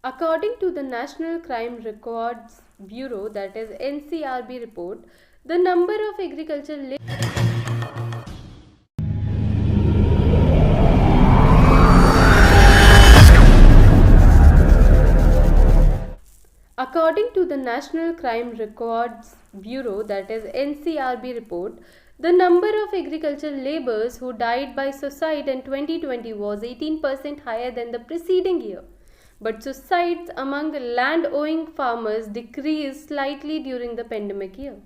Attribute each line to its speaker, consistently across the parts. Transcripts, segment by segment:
Speaker 1: According to the National Crime Records Bureau, that is NCRB report, the number of agricultural According to the National Crime Records Bureau, that is NCRB report, the number of agricultural laborers who died by suicide in 2020 was 18% higher than the preceding year. But suicides among land-owning farmers decreased slightly during the pandemic year.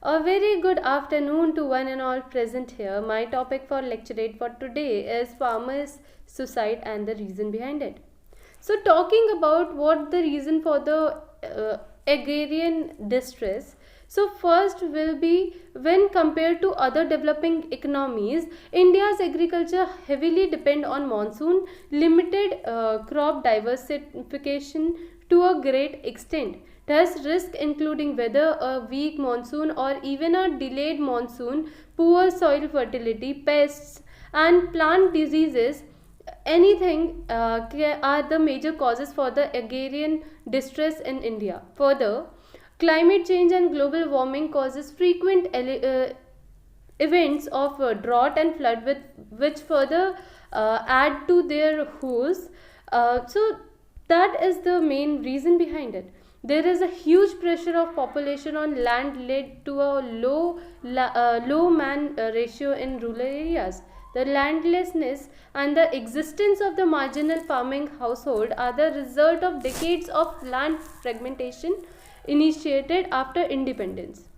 Speaker 1: A very good afternoon to one and all present here. My topic for lecturate for today is farmers' suicide and the reason behind it. So, talking about what the reason for the agrarian distress. So, first will be when compared to other developing economies, India's agriculture heavily depend on monsoon, limited crop diversification to a great extent. Thus, risk including whether a weak monsoon or even a delayed monsoon, poor soil fertility, pests, and plant diseases anything are the major causes for the agrarian distress in India. Further, climate change and global warming causes frequent events of drought and flood which further add to their woes. So that is the main reason behind it. There is a huge pressure of population on land led to a low man ratio in rural areas. The landlessness and the existence of the marginal farming household are the result of decades of land fragmentation initiated after independence.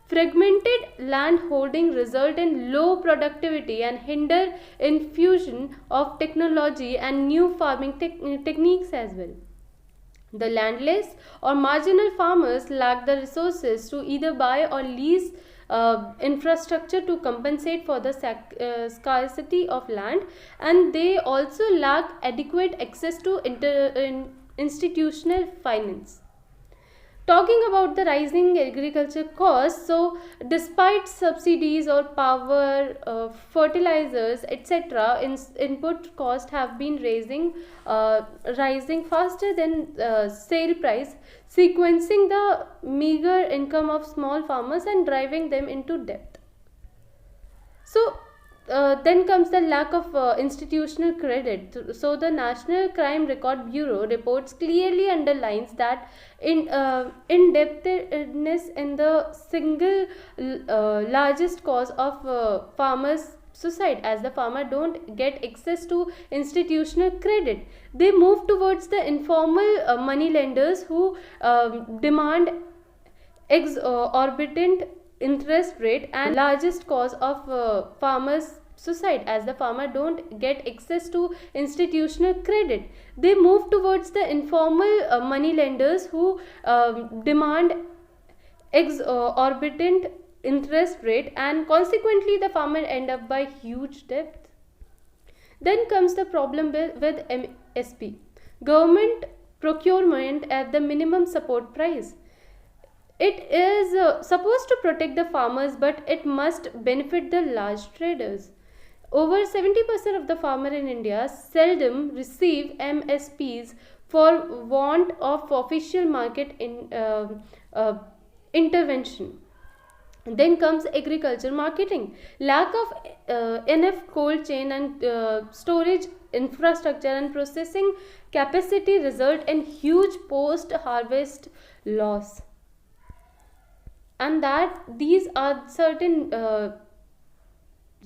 Speaker 1: Fragmented land holding result in low productivity and hinder infusion of technology and new farming techniques as well. The landless or marginal farmers lack the resources to either buy or lease infrastructure to compensate for the scarcity of land, and they also lack adequate access to institutional finance. Talking about the rising agriculture costs, so despite subsidies or power, fertilizers, etc., input cost have been rising faster than sale price, sequencing the meager income of small farmers and driving them into debt. So then comes the lack of institutional credit. So the National Crime Record Bureau reports clearly underlines that indebtedness in the single largest cause of farmers suicide, as the farmer don't get access to institutional credit. They move towards the informal money lenders who demand exorbitant interest rate and largest cause of farmers suicide, as the farmer don't get access to institutional credit. They move towards the informal money lenders who demand exorbitant interest rate, and consequently the farmer end up by huge debt. Then comes the problem with MSP, government procurement at the minimum support price. It is supposed to protect the farmers, but it must benefit the large traders. Over 70% of the farmers in India seldom receive MSPs for want of official market intervention. Then comes agriculture marketing. Lack of enough cold chain and storage infrastructure and processing capacity result in huge post-harvest loss. And that these are certain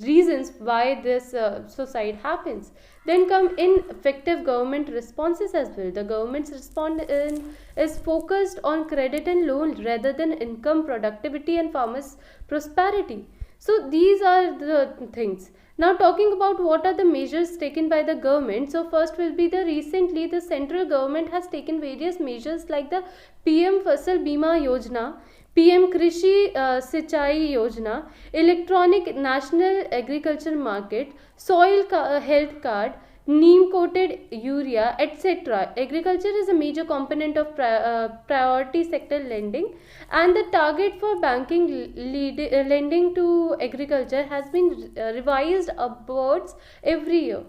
Speaker 1: reasons why this suicide happens. Then come ineffective government responses as well. The government's response is focused on credit and loan rather than income, productivity and farmers prosperity. So these are the things. Now talking about what are the measures taken by the government. So first will be the recently the central government has taken various measures like the PM Fasal Bima Yojana, PM Krishi Sinchai Yojana, Electronic National Agriculture Market, Soil Health Card, neem coated urea, etc. Agriculture is a major component of priority sector lending, and the target for banking lending to agriculture has been revised upwards every year.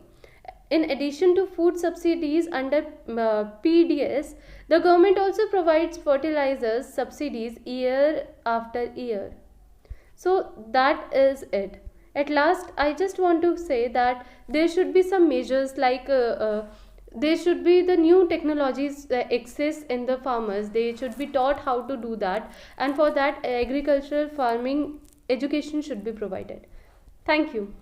Speaker 1: In addition to food subsidies under PDS, the government also provides fertilizers subsidies year after year. So that is it. At last, I just want to say that there should be some measures like there should be the new technologies exist in the farmers. They should be taught how to do that, and for that, agricultural farming education should be provided. Thank you.